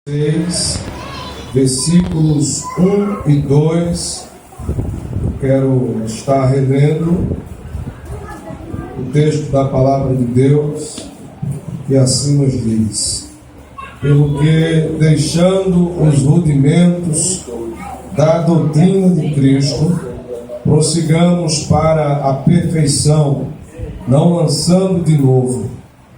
6, versículos 1 e 2, quero estar relendo o texto da palavra de Deus, que assim nos diz: pelo que, deixando os rudimentos da doutrina de Cristo, prossigamos para a perfeição, não lançando de novo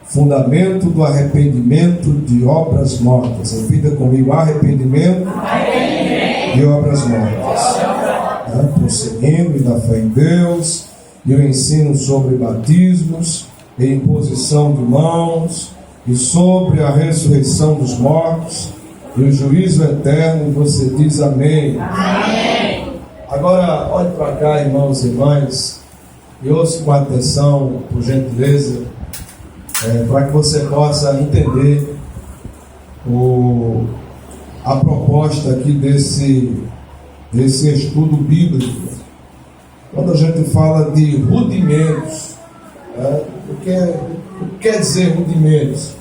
fundamento do arrependimento de obras mortas. Repita comigo: arrependimento de obras mortas. Prosseguindo da fé em Deus, e o ensino sobre batismos e imposição de mãos, e sobre a ressurreição dos mortos e o juízo eterno. E você diz amém. Amém. Agora olhe para cá, irmãos e irmãs, e ouça com atenção, por gentileza, para que você possa entender a proposta aqui desse estudo bíblico. Quando a gente fala de rudimentos, o que quer dizer rudimentos?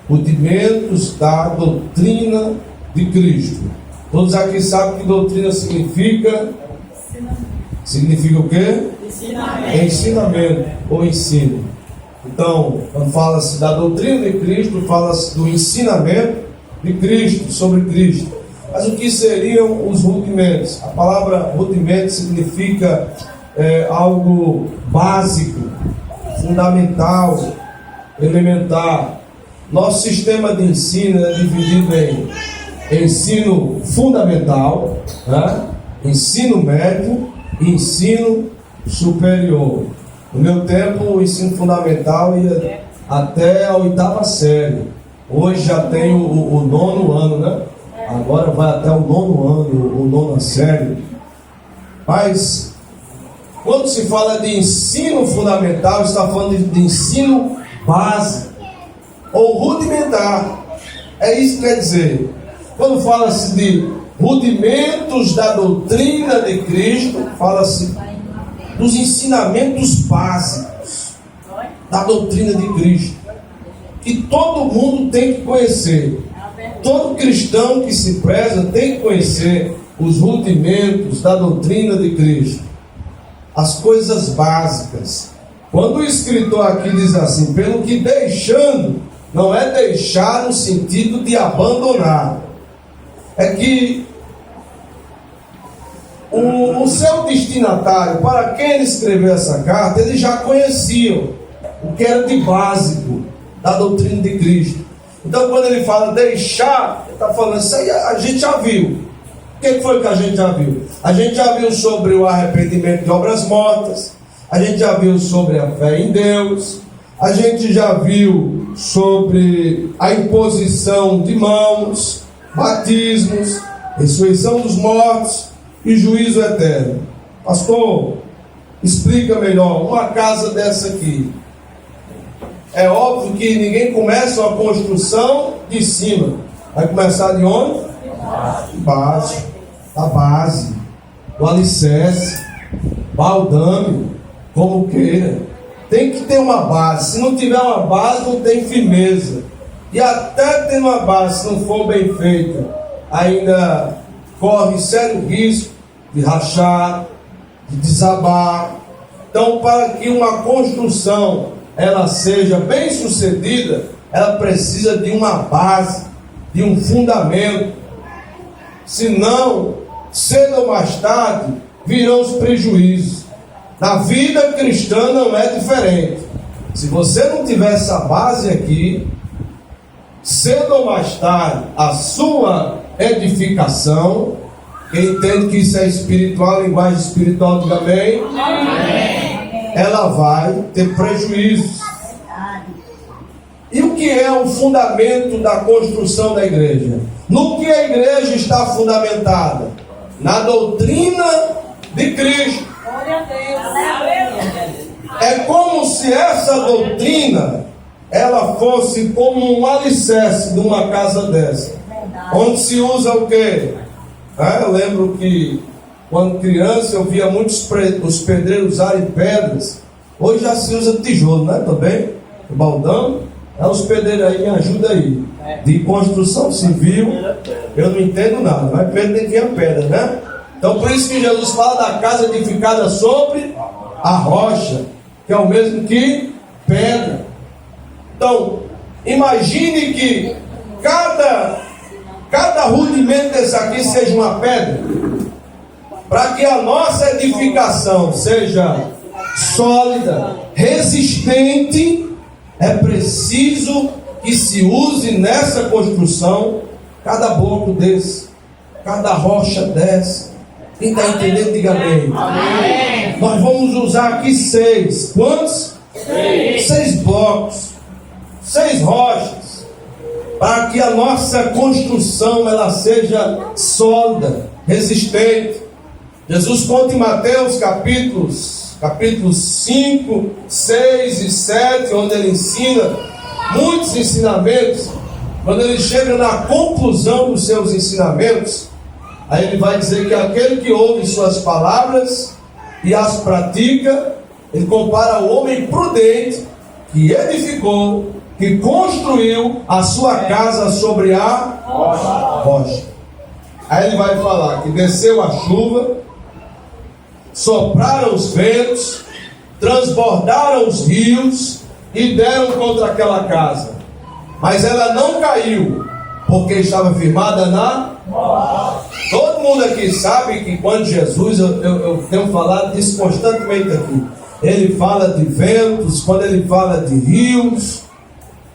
Rudimentos da doutrina de Cristo. Todos aqui sabem que doutrina significa? Significa o quê? Ensinamento. Ensinamento ou ensino. Então, quando fala-se da doutrina de Cristo, fala-se do ensinamento de Cristo, sobre Cristo. Mas o que seriam os rudimentos? A palavra rudimento significa algo básico, fundamental, elementar. Nosso sistema de ensino é dividido em ensino fundamental, ensino médio e ensino superior. No meu tempo, o ensino fundamental ia até a 8ª série. Hoje já tem o 9º ano, né? Agora vai até o 9º ano, o 9ª série. Mas, quando se fala de ensino fundamental, está falando de ensino básico ou rudimentar. É isso que quer dizer. Quando fala-se de rudimentos da doutrina de Cristo, fala-se dos ensinamentos básicos da doutrina de Cristo, que todo mundo tem que conhecer. Todo cristão que se preza tem que conhecer os rudimentos da doutrina de Cristo, as coisas básicas. Quando o escritor aqui diz assim, pelo que deixando, não é deixar no sentido de abandonar, é que o seu destinatário, para quem ele escreveu essa carta, eles já conheciam o que era de básico da doutrina de Cristo. Então, quando ele fala deixar, ele está falando, isso aí a gente já viu. O que foi que a gente já viu? A gente já viu sobre o arrependimento de obras mortas, a gente já viu sobre a fé em Deus, a gente já viu sobre a imposição de mãos, batismos, ressurreição dos mortos e juízo eterno. Pastor, explica melhor. Uma casa dessa aqui, é óbvio que ninguém começa uma construção de cima. Vai começar de onde? De baixo. Da base, do alicerce, baldame, como queira. Tem que ter uma base. Se não tiver uma base, não tem firmeza. E até ter uma base, se não for bem feita, ainda corre sério risco de rachar, de desabar. Então, para que uma construção ela seja bem sucedida, ela precisa de uma base, de um fundamento. Senão, cedo ou mais tarde, virão os prejuízos. Na vida cristã não é diferente. Se você não tiver essa base aqui, cedo ou mais tarde, a sua edificação, quem entende que isso é espiritual, linguagem espiritual, diga amém. Amém. Ela vai ter prejuízos. E o que é o fundamento da construção da igreja? No que a igreja está fundamentada? Na doutrina de Cristo. É como se essa doutrina ela fosse como um alicerce de uma casa dessa, onde se usa o quê? Eu lembro que quando criança eu via muitos os pedreiros usarem pedras. Hoje já se usa tijolo, né? Também, o baldão. Os pedreiros aí, me ajudam aí. De construção civil, eu não entendo nada, mas primeiro tem que vir a pedra, né? Então por isso que Jesus fala da casa edificada sobre a rocha, que é o mesmo que pedra. Então, imagine que cada rudimento desse aqui seja uma pedra. Para que a nossa edificação seja sólida, resistente, é preciso que se use nessa construção cada bloco desse, cada rocha dessa. Quem está entendendo, diga amém. Amém. Nós vamos usar aqui 6. Quantos? 6 blocos, 6 rochas, para que a nossa construção ela seja sólida, resistente. Jesus conta em Mateus capítulos 5, 6 e 7, onde ele ensina muitos ensinamentos. Quando ele chega na conclusão dos seus ensinamentos, aí ele vai dizer que aquele que ouve suas palavras e as pratica, ele compara o homem prudente que edificou, que construiu a sua casa sobre a rocha. Aí ele vai falar que desceu a chuva, sopraram os ventos, transbordaram os rios e deram contra aquela casa, mas ela não caiu, porque estava firmada na rocha. Todo mundo aqui sabe que quando Jesus, eu tenho falado disso constantemente aqui, ele fala de ventos, quando ele fala de rios,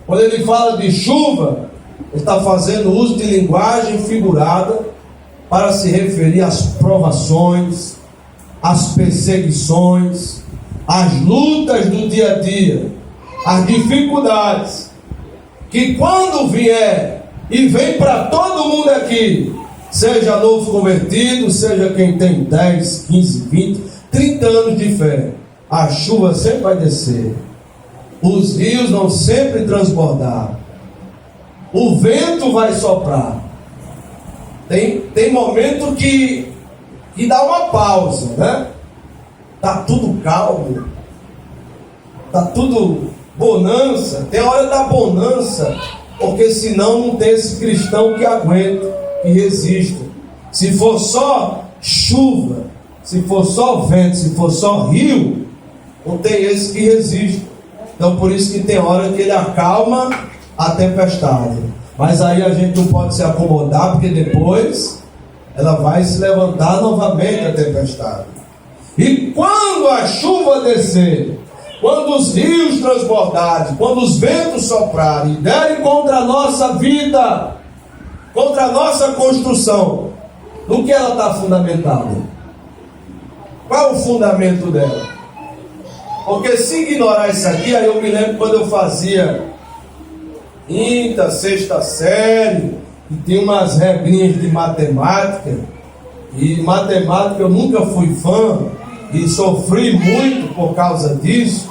quando ele fala de chuva, ele está fazendo uso de linguagem figurada para se referir às provações, às perseguições, às lutas do dia a dia, às dificuldades, que quando vier e vem para todo mundo aqui, seja novo convertido, seja quem tem 10, 15, 20, 30 anos de fé, a chuva sempre vai descer, os rios vão sempre transbordar, o vento vai soprar. Tem momento que dá uma pausa, né? Tá tudo calmo, tá tudo bonança, tem a hora da bonança, porque senão não tem esse cristão que aguenta, que resista. Se for só chuva, se for só vento, se for só rio, não tem esse que resiste. Então por isso que tem hora que ele acalma a tempestade, mas aí a gente não pode se acomodar, porque depois ela vai se levantar novamente a tempestade. E quando a chuva descer, quando os rios transbordarem, quando os ventos soprarem e derem contra a nossa vida, contra a nossa construção, no que ela está fundamentada? Qual é o fundamento dela? Porque se ignorar isso aqui, aí eu me lembro quando eu fazia quinta, sexta série, e tinha umas regrinhas de matemática, e matemática eu nunca fui fã, e sofri muito por causa disso,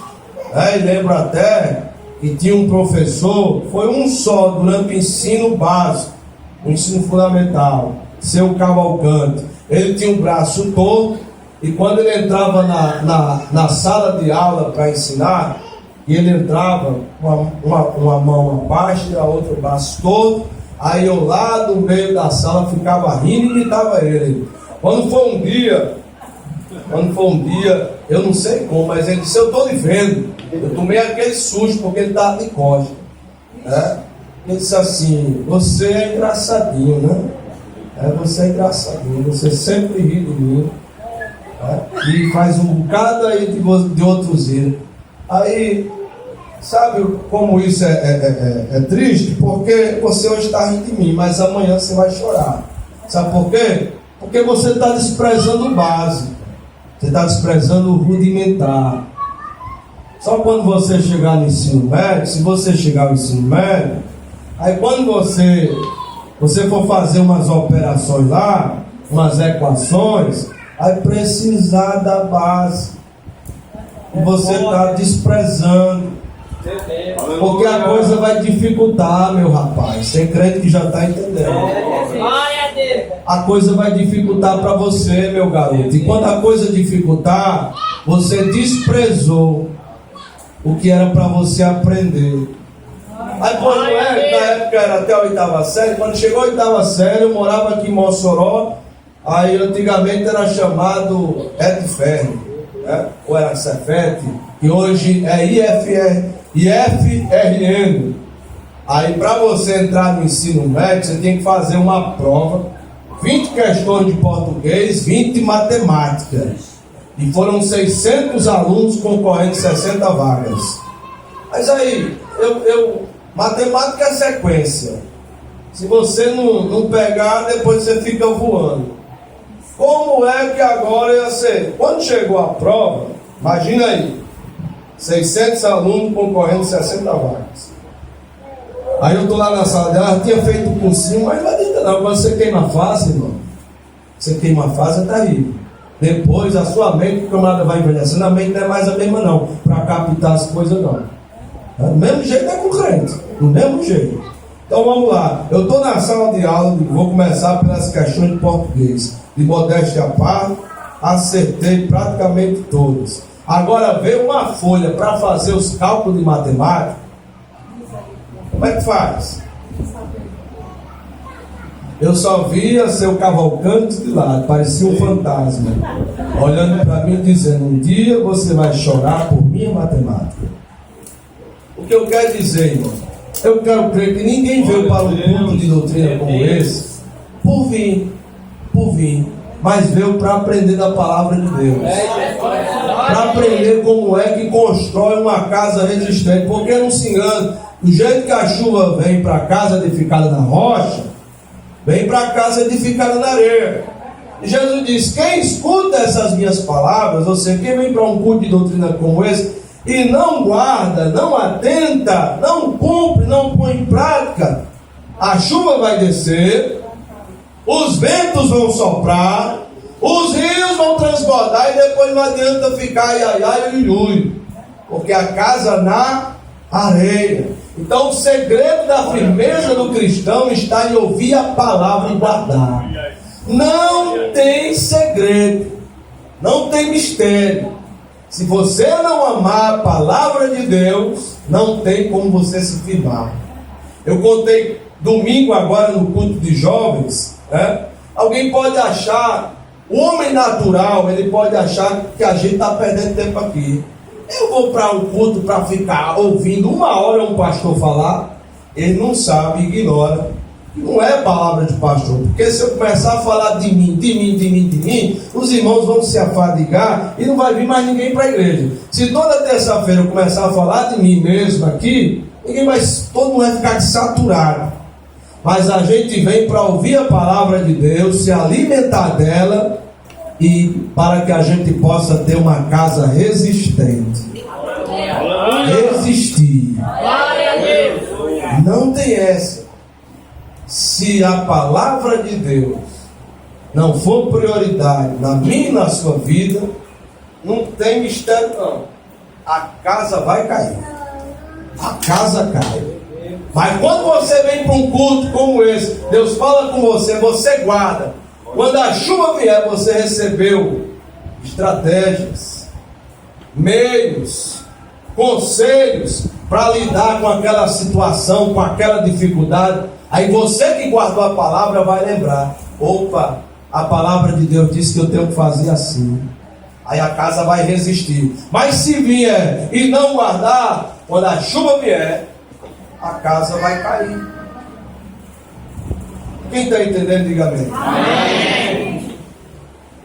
né? E lembro até que tinha um professor, foi um só durante o ensino básico, o ensino fundamental, seu Cavalcante. Ele tinha um braço torto, e quando ele entrava na sala de aula para ensinar, e ele entrava com uma mão abaixo e a outra o braço todo, aí eu lá no meio da sala ficava rindo e imitava ele. Quando foi um dia, eu não sei como, mas ele disse: eu estou lhe vendo. Eu tomei aquele susto porque ele estava de costas, né? Ele disse assim: você é engraçadinho, né? Você é engraçadinho, você sempre ri de mim, né? E faz um bocado aí de outros erros. Aí, sabe como isso é triste? Porque você hoje está rindo de mim, mas amanhã você vai chorar. Sabe por quê? Porque você está desprezando o básico, você está desprezando o rudimentar. Só quando você chegar no ensino médio, se você chegar no ensino médio, aí quando você for fazer umas operações lá, umas equações, aí precisar da base, e você está desprezando, porque a coisa vai dificultar, meu rapaz. Tem crente que já está entendendo. A coisa vai dificultar para você, meu garoto. E quando a coisa dificultar, você desprezou o que era para você aprender. Aí, pois não é, na época era até a 8ª série. Quando chegou a 8ª série, eu morava aqui em Mossoró. Aí, antigamente era chamado Etferre, né? Ou era Cefete, que hoje é IFRN. Aí, para você entrar no ensino médio, você tem que fazer uma prova, 20 questões de português, 20 de matemática. E foram 600 alunos concorrendo 60 vagas. Mas aí, matemática é sequência. Se você não pegar, depois você fica voando. Como é que agora ia ser? Quando chegou a prova, imagina aí, 600 alunos concorrendo 60 vagas. Aí eu estou lá na sala dela, tinha feito um cursinho, mas não adianta não, quando você queima a face, irmão, você queima a face, tá aí. Depois a sua mente, porque o camarada vai envelhecendo, a mente não é mais a mesma não, para captar as coisas não. Do mesmo jeito é com crente, do mesmo jeito. Então vamos lá, eu estou na sala de aula, vou começar pelas questões de português. De modéstia à parte, acertei praticamente todas. Agora veio uma folha para fazer os cálculos de matemática. Como é que faz? Eu só via seu Cavalcante de lado, parecia um fantasma, olhando para mim dizendo: um dia você vai chorar por minha matemática. O que eu quero dizer, irmão? Eu quero crer que ninguém veio para um culto de doutrina como esse por vir, mas veio para aprender da palavra de Deus, para aprender como é que constrói uma casa resistente. Porque não se engane, do jeito que a chuva vem para a casa edificada na rocha, vem para a casa edificada na areia. E Jesus diz: quem escuta essas minhas palavras, ou seja, quem vem para um culto de doutrina como esse e não guarda, não atenta, não cumpre, não põe em prática, a chuva vai descer, os ventos vão soprar, os rios vão transbordar, e depois não adianta ficar iaiai e ui, porque a casa na areia. Então o segredo da firmeza do cristão está em ouvir a palavra e guardar. Não tem segredo, não tem mistério. Se você não amar a palavra de Deus, não tem como você se firmar. Eu contei domingo agora no culto de jovens, né? Alguém pode achar, o homem natural, ele pode achar que a gente está perdendo tempo aqui. Eu vou para um culto para ficar ouvindo 1 hora um pastor falar. Ele não sabe, ignora. Não é palavra de pastor. Porque se eu começar a falar de mim, os irmãos vão se afadigar e não vai vir mais ninguém para a igreja. Se toda terça-feira eu começar a falar de mim mesmo aqui, todo mundo vai ficar saturado. Mas a gente vem para ouvir a palavra de Deus, se alimentar dela, e para que a gente possa ter uma casa resistente. Resistir. Não tem essa. Se a palavra de Deus não for prioridade na minha e na sua vida, não tem mistério não. A casa vai cair. A casa cai. Mas quando você vem para um culto como esse, Deus fala com você, você guarda. Quando a chuva vier, você recebeu estratégias, meios, conselhos para lidar com aquela situação, com aquela dificuldade. Aí você que guardou a palavra vai lembrar: opa, a palavra de Deus diz que eu tenho que fazer assim. Aí a casa vai resistir. Mas se vier e não guardar, quando a chuva vier, a casa vai cair. Quem está entendendo, diga amém. Amém.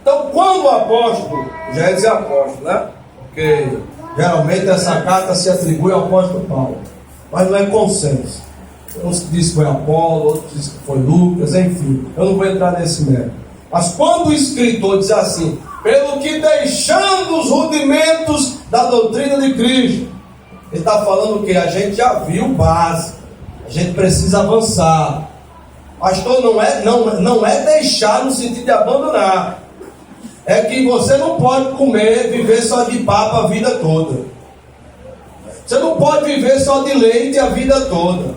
Então, quando o apóstolo, já é dizer apóstolo, né? Porque geralmente essa carta se atribui ao apóstolo Paulo, mas não é consenso. Uns dizem que foi Apolo, outros dizem que foi Lucas, enfim, eu não vou entrar nesse mérito. Mas quando o escritor diz assim: pelo que deixando os rudimentos da doutrina de Cristo, ele está falando o que? A gente já viu o básico, a gente precisa avançar. Pastor, não é deixar no sentido de abandonar. É que você não pode comer, viver só de papo a vida toda. Você não pode viver só de leite a vida toda.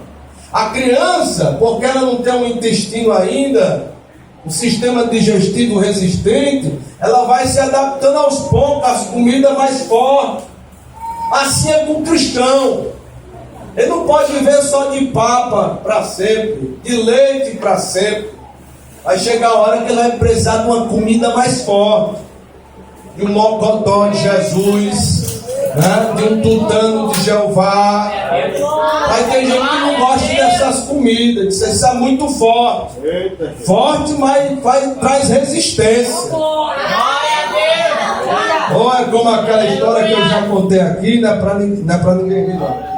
A criança, porque ela não tem um intestino ainda, um sistema digestivo resistente, ela vai se adaptando aos poucos às comidas mais fortes. Assim é com o cristão. Ele não pode viver só de papa para sempre, de leite para sempre. Vai chegar a hora que ele vai precisar de uma comida mais forte, de um mocotó de Jesus, né? De um tutano de Jeová. Aí tem gente que não gosta dessas comidas, diz que isso é muito forte. Forte, mas traz resistência. Ou é como aquela história que eu já contei aqui, não é para ninguém rir, não.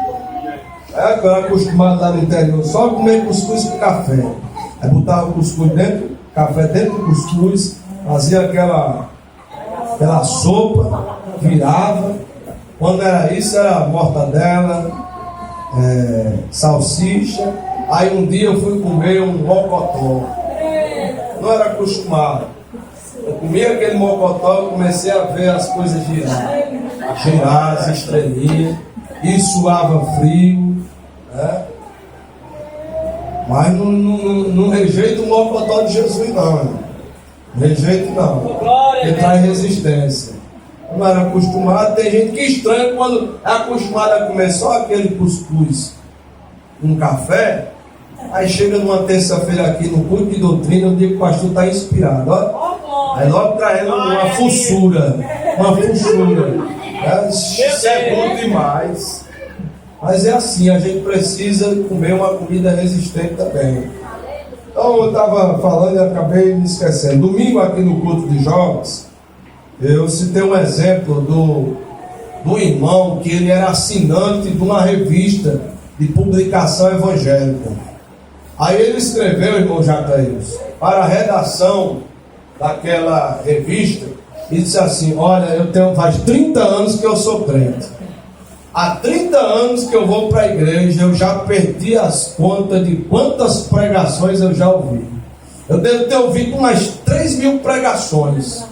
É, eu era acostumado lá no interior só comer cuscuz com café. Aí botava o cuscuz dentro, café dentro do cuscuz, fazia aquela sopa, virava. Quando era isso, era mortadela, salsicha. Aí um dia eu fui comer um mocotó. Não era acostumado. Eu comia aquele mocotó e comecei a ver as coisas girar as estrelinhas, e suava frio. Mas não rejeita o mocotó de Jesus, não. Não rejeita, não. Ele traz resistência. Não era acostumado. Tem gente que estranha quando é acostumado a comer só aquele cuscuz com café. Aí chega numa terça-feira aqui no culto de doutrina, eu digo que o pastor está inspirado. Ó. Aí logo trazendo uma fuçura. Isso é bom demais. Mas é assim, a gente precisa comer uma comida resistente também. Então eu estava falando e acabei me esquecendo. Domingo aqui no culto de jovens, eu citei um exemplo do irmão que ele era assinante de uma revista de publicação evangélica. Aí ele escreveu, irmão Jacaíus, para a redação daquela revista e disse assim: olha, faz 30 anos que eu sou crente. Há 30 anos que eu vou para a igreja, eu já perdi as contas de quantas pregações eu já ouvi. Eu devo ter ouvido umas 3.000 pregações.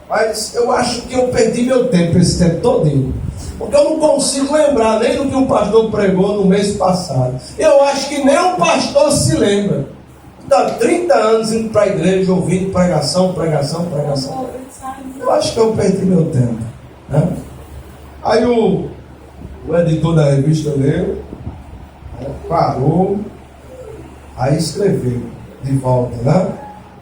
Mas eu acho que eu perdi meu tempo, esse tempo todinho. Porque eu não consigo lembrar nem do que um pastor pregou no mês passado. Eu acho que nem um pastor se lembra. Está 30 anos indo para a igreja, ouvindo pregação. Eu acho que eu perdi meu tempo, né? Aí o editor da revista leu, parou, aí escreveu de volta, né?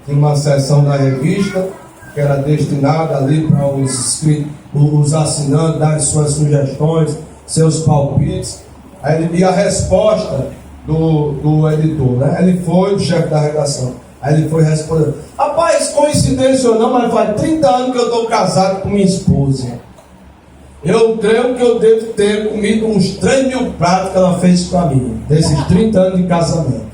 Tinha uma seção da revista que era destinada ali para os assinantes darem suas sugestões, seus palpites. Aí ele deu a resposta do editor, né? Ele foi o chefe da redação. Aí ele foi responder: rapaz, coincidência ou não, mas faz 30 anos que eu estou casado com minha esposa. Eu creio que eu devo ter comido uns 3.000 pratos que ela fez para mim, desses 30 anos de casamento.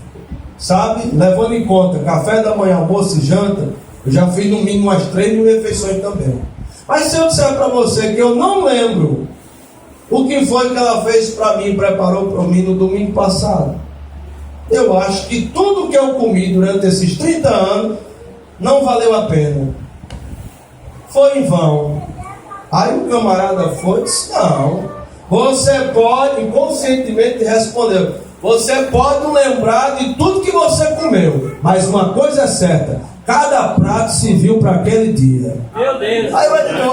Sabe? Levando em conta café da manhã, almoço e janta, eu já fiz no mínimo umas 3.000 refeições também. Mas se eu disser para você que eu não lembro o que foi que ela fez para mim, preparou para mim no domingo passado, eu acho que tudo que eu comi durante esses 30 anos não valeu a pena. Foi em vão. Aí o camarada foi e disse: não, você pode, inconscientemente respondeu, você pode não lembrar de tudo que você comeu, mas uma coisa é certa, cada prato serviu para aquele dia. Meu Deus. Aí vai dizer: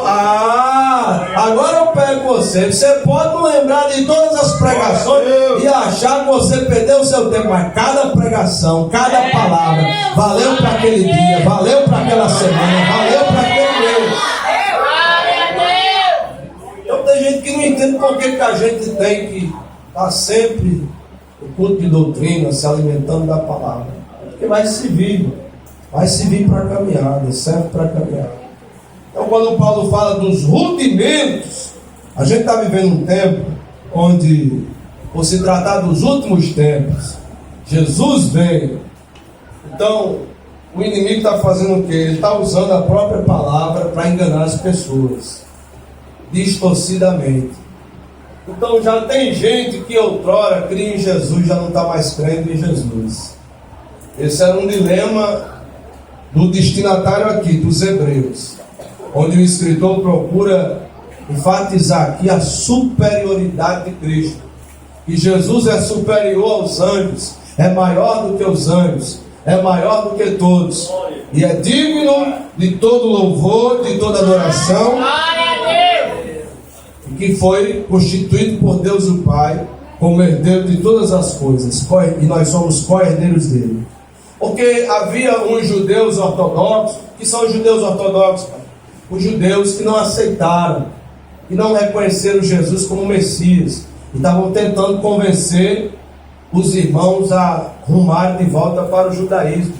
agora eu pego você pode não lembrar de todas as pregações e achar que você perdeu o seu tempo, mas cada pregação, cada palavra valeu para aquele dia, valeu para aquela semana, valeu para aquele mês. Então tem gente que não entende por que a gente tem que estar sempre no culto de doutrina, se alimentando da palavra. Porque vai servir para a caminhada, serve para a caminhada. Então quando o Paulo fala dos rudimentos, a gente está vivendo um tempo onde, por se tratar dos últimos tempos, Jesus veio. Então o inimigo está fazendo o quê? Ele está usando a própria palavra para enganar as pessoas distorcidamente. Então já tem gente que outrora cria em Jesus, já não está mais crendo em Jesus. Esse era um dilema do destinatário aqui, dos Hebreus, onde o escritor procura enfatizar aqui a superioridade de Cristo. Que Jesus é superior aos anjos, é maior do que os anjos, é maior do que todos, e é digno de todo louvor, de toda adoração. que foi constituído por Deus o Pai como herdeiro de todas as coisas, e nós somos co-herdeiros dele. Porque havia uns judeus ortodoxos, que são os judeus ortodoxos, os judeus que não aceitaram, que não reconheceram Jesus como Messias, e estavam tentando convencer os irmãos a rumarem de volta para o judaísmo.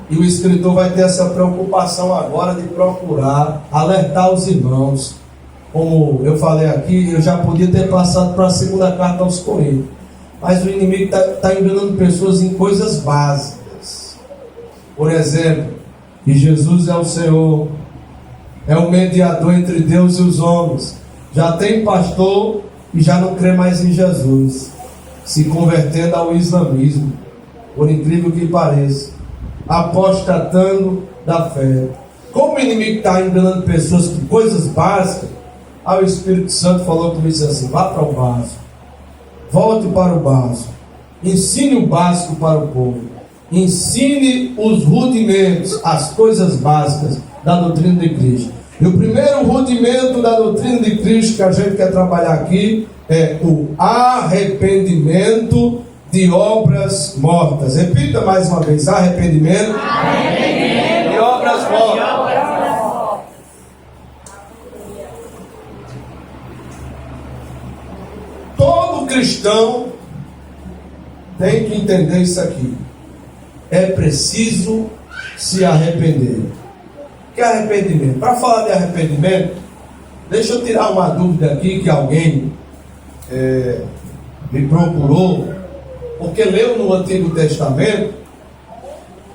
E o escritor vai ter essa preocupação agora de procurar alertar os irmãos. Como eu falei aqui, eu já podia ter passado para a segunda carta aos Coríntios, mas o inimigo está enganando pessoas em coisas básicas. Por exemplo, que Jesus é o Senhor, é o mediador entre Deus e os homens. Já tem pastor e já não crê mais em Jesus, se convertendo ao islamismo, por incrível que pareça, apostatando da fé. Como o inimigo está enganando pessoas com coisas básicas, aí o Espírito Santo falou comigo assim: vá para o básico, volte para o básico, ensine o básico para o povo, ensine os rudimentos, as coisas básicas da doutrina de Cristo. E o primeiro rudimento da doutrina de Cristo que a gente quer trabalhar aqui é o arrependimento de obras mortas. Repita mais uma vez: arrependimento de obras mortas. Todo cristão tem que entender isso aqui. É preciso se arrepender. O que é arrependimento? Para falar de arrependimento, deixa eu tirar uma dúvida aqui que alguém me procurou, porque leu no Antigo Testamento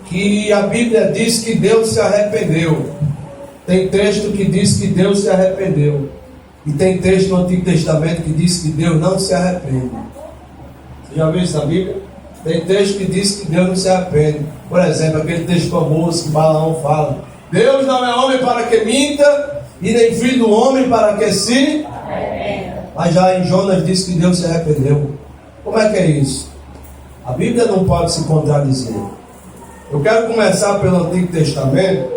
que a Bíblia diz que Deus se arrependeu. Tem texto que diz que Deus se arrependeu. E tem texto no Antigo Testamento que diz que Deus não se arrepende. Você já viu isso na Bíblia? Tem texto que diz que Deus não se arrepende. Por exemplo, aquele texto famoso que Balaão fala: Deus não é homem para que minta, e nem filho do homem para que se arrependa. Mas já em Jonas diz que Deus se arrependeu. Como é que é isso? A Bíblia não pode se contradizer. Eu quero começar pelo Antigo Testamento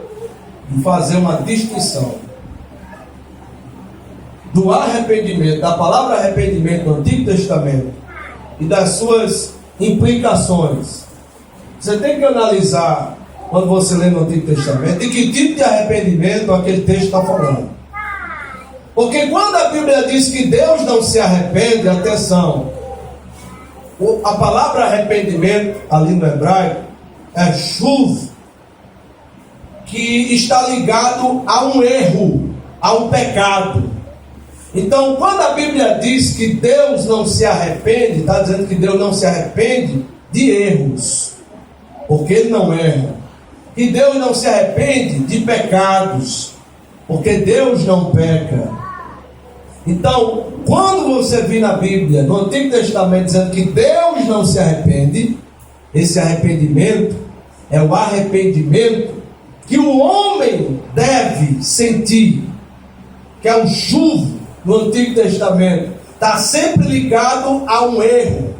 e fazer uma distinção do arrependimento, da palavra arrependimento no Antigo Testamento e das suas implicações. Você tem que analisar, quando você lê no Antigo Testamento, de que tipo de arrependimento aquele texto está falando. Porque quando a Bíblia diz que Deus não se arrepende, atenção, a palavra arrependimento ali no hebraico é shuv, que está ligado a um erro, a um pecado. Então, quando a Bíblia diz que Deus não se arrepende, está dizendo que Deus não se arrepende de erros, porque Ele não erra. Que Deus não se arrepende de pecados, porque Deus não peca. Então, quando você vê na Bíblia, no Antigo Testamento, dizendo que Deus não se arrepende, esse arrependimento é o arrependimento que o homem deve sentir, que é um chuvo. No Antigo Testamento está sempre ligado a um erro,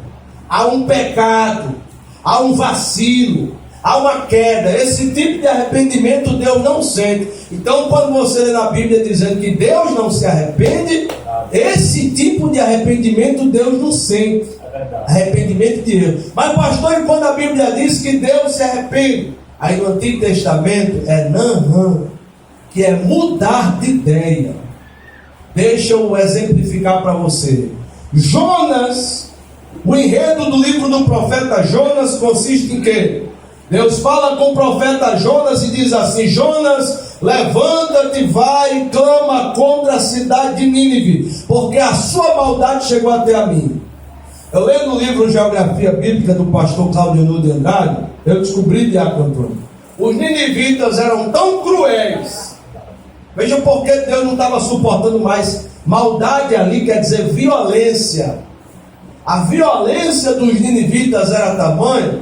a um pecado, a um vacilo, a uma queda. Esse tipo de arrependimento Deus não sente. Então, quando você lê na Bíblia dizendo que Deus não se arrepende, esse tipo de arrependimento Deus não sente. Arrependimento de erro. Mas pastor, e quando a Bíblia diz que Deus se arrepende? Aí no Antigo Testamento é nanhã, que é mudar de ideia. Deixa eu exemplificar para você. Jonas, o enredo do livro do profeta Jonas consiste em quê? Deus fala com o profeta Jonas e diz assim: Jonas, levanta-te, vai e clama contra a cidade de Nínive, porque a sua maldade chegou até a mim. Eu lendo o livro Geografia Bíblica do pastor Claudio de Andrade, eu descobri, Diácono Antônio, os ninivitas eram tão cruéis. Veja porque Deus não estava suportando mais. Maldade ali quer dizer violência. A violência dos ninivitas era tamanha.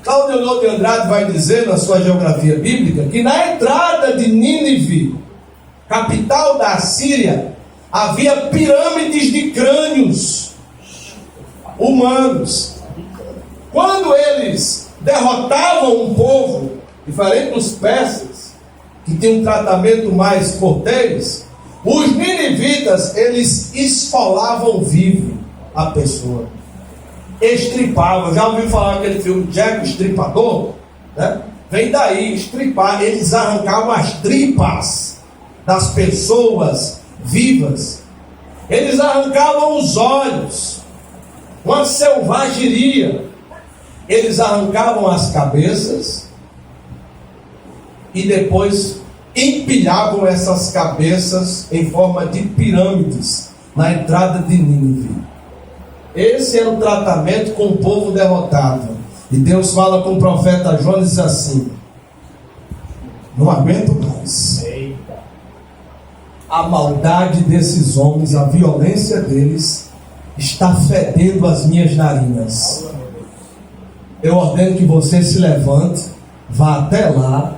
Claudio de Andrade vai dizer na sua geografia bíblica que na entrada de Nínive, capital da Assíria, havia pirâmides de crânios humanos. Quando eles derrotavam um povo, diferente dos persas, que tinha um tratamento mais cortês, Os ninivitas, eles esfolavam vivo a pessoa. Estripavam. Já ouviu falar aquele filme Jack o Estripador? Né? Vem daí, estripar. Eles arrancavam as tripas das pessoas vivas. Eles arrancavam os olhos. Uma selvageria. Eles arrancavam as cabeças e depois empilhavam essas cabeças em forma de pirâmides na entrada de Nínive. Esse era o tratamento com o povo derrotado. E Deus fala com o profeta Jonas assim: não aguento mais. A maldade desses homens, a violência deles está fedendo as minhas narinas. Eu ordeno que você se levante, vá até lá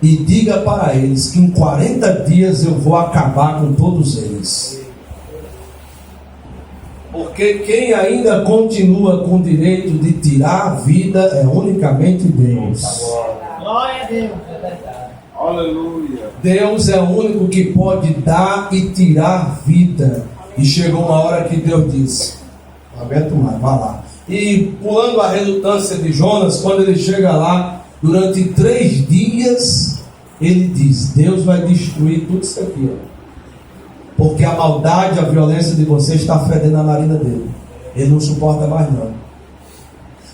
e diga para eles que em 40 dias eu vou acabar com todos eles. Porque quem ainda continua com o direito de tirar a vida é unicamente Deus. Glória a Deus, é verdade. Aleluia. Deus é o único que pode dar e tirar vida. E chegou uma hora que Deus disse: não aguento mais, vá lá. E pulando a relutância de Jonas, quando ele chega lá, durante 3 dias, ele diz: Deus vai destruir tudo isso aqui, ó. Porque a maldade, a violência de vocês está fedendo a narina dele. Ele não suporta mais não.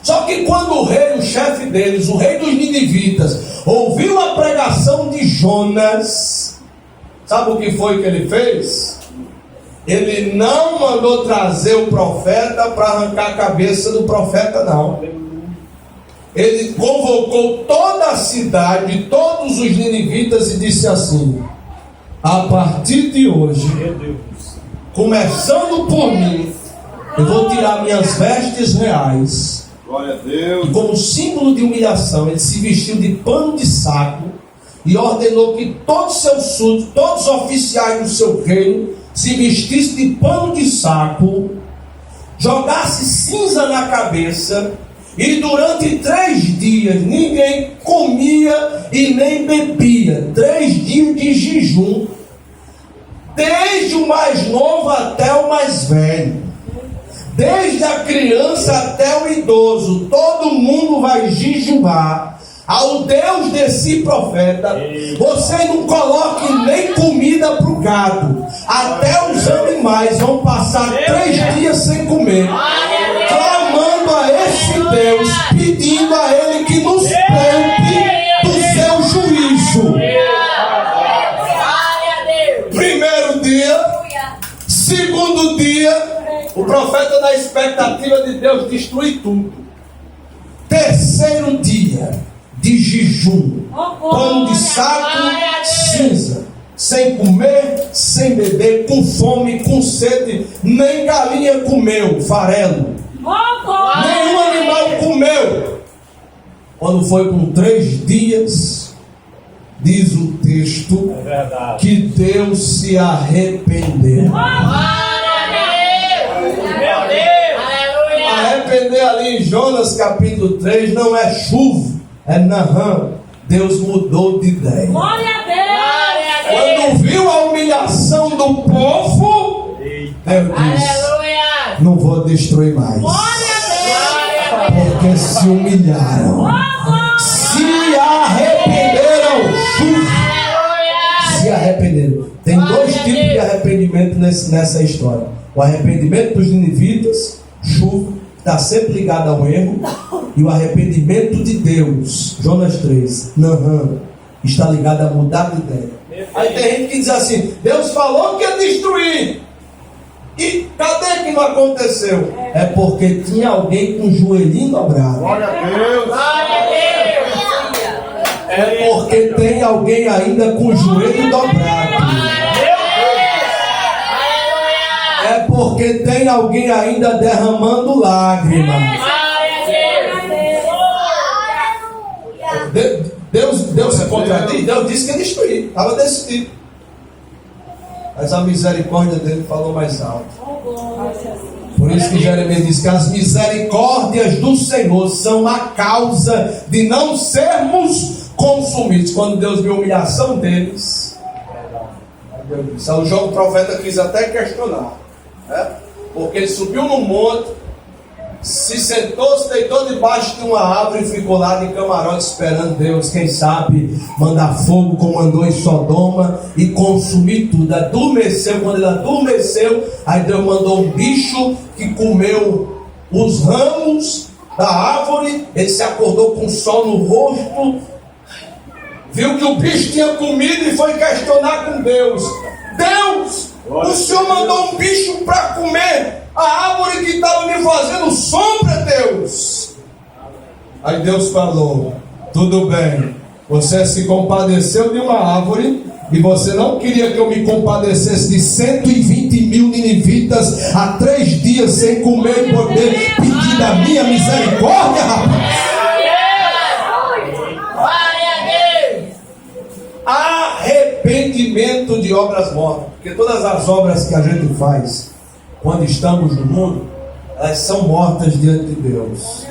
Só que quando o rei, o chefe deles, o rei dos ninivitas, ouviu a pregação de Jonas, sabe o que foi que ele fez? Ele não mandou trazer o profeta para arrancar a cabeça do profeta, não. Ele convocou toda a cidade, todos os ninivitas, e disse assim: a partir de hoje, começando por mim, eu vou tirar minhas vestes reais. Glória a Deus. E como símbolo de humilhação, ele se vestiu de pano de saco e ordenou que todos os seus súditos, todos os oficiais do seu reino, se vestissem de pano de saco, jogasse cinza na cabeça, e durante 3 dias ninguém comia e nem bebia. 3 dias de jejum, desde o mais novo até o mais velho, desde a criança até o idoso, todo mundo vai jejuar ao Deus desse profeta. Você não coloque nem comida para o gado, até os animais vão passar 3 dias sem comer, clamando a esse Deus, pedindo a Ele que nos poupe do seu juízo. Primeiro dia, segundo dia, o profeta na expectativa de Deus destruir tudo. Terceiro dia de jejum, pano de saco, cinza, sem comer, sem beber, com fome, com sede, nem galinha comeu, farelo, nenhum animal comeu. Quando foi com 3 dias, diz o texto que Deus se arrependeu. Arrepender ali em Jonas capítulo 3 não é chuva, é Naham. Deus mudou de ideia. Quando viu a humilhação do povo, Deus disse: não vou destruir mais, porque se humilharam, se arrependeram. Se arrependeram. Tem 2 tipos de arrependimento nessa história: o arrependimento dos ninivitas, chuva, está sempre ligado ao erro, e o arrependimento de Deus, Jonas 3, Naham, está ligado a mudar de ideia. Aí tem gente que diz assim: Deus falou que ia destruir, e cadê que não aconteceu? É porque tinha alguém com o joelhinho dobrado. Glória a Deus. É porque tem alguém ainda com o joelho dobrado. É porque tem alguém ainda derramando lágrimas. Deus se contradiz. Deus disse que ia destruir, estava decidido. Mas a misericórdia dele falou mais alto. Por isso que Jeremias diz que as misericórdias do Senhor são a causa de não sermos consumidos. Quando Deus viu a humilhação deles, Deus disse. Aí o João, o profeta, quis até questionar, né? Porque ele subiu no monte, se sentou, se deitou debaixo de uma árvore e ficou lá de camarote esperando Deus, quem sabe, mandar fogo como mandou em Sodoma e consumir tudo. Adormeceu, quando ele adormeceu, aí Deus mandou um bicho que comeu os ramos da árvore. Ele se acordou com o sol no rosto, viu que o bicho tinha comido e foi questionar com Deus: Deus, o Senhor mandou um bicho para comer a árvore que estava me fazendo sombra, Deus. Aí Deus falou: tudo bem, você se compadeceu de uma árvore e você não queria que eu me compadecesse de 120 mil ninivitas há 3 dias sem comer e poder pedir da minha misericórdia, rapaz. Arrependimento de obras mortas. Porque todas as obras que a gente faz quando estamos no mundo, elas são mortas diante de Deus.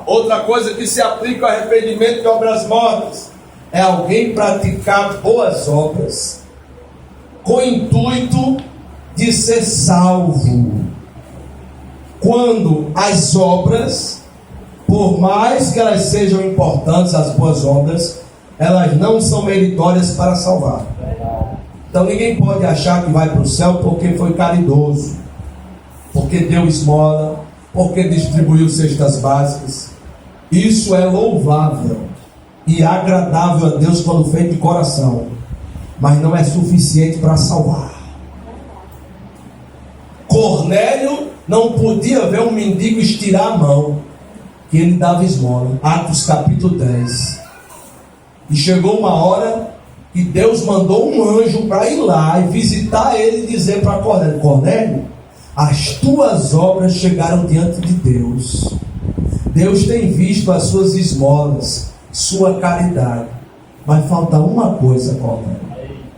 Outra coisa que se aplica ao arrependimento de obras mortas é alguém praticar boas obras com o intuito de ser salvo. Quando as obras, por mais que elas sejam importantes, as boas obras, elas não são meritórias para salvar. Então ninguém pode achar que vai para o céu porque foi caridoso, porque deu esmola, porque distribuiu cestas básicas. Isso é louvável e agradável a Deus quando feito de coração, mas não é suficiente para salvar. Cornélio não podia ver um mendigo estirar a mão, que ele dava esmola. Atos capítulo 10. E chegou uma hora que Deus mandou um anjo para ir lá e visitar ele e dizer para Cornélio: Cornélio, as tuas obras chegaram diante de Deus. Deus tem visto as suas esmolas, sua caridade. Mas falta uma coisa, Cornélio: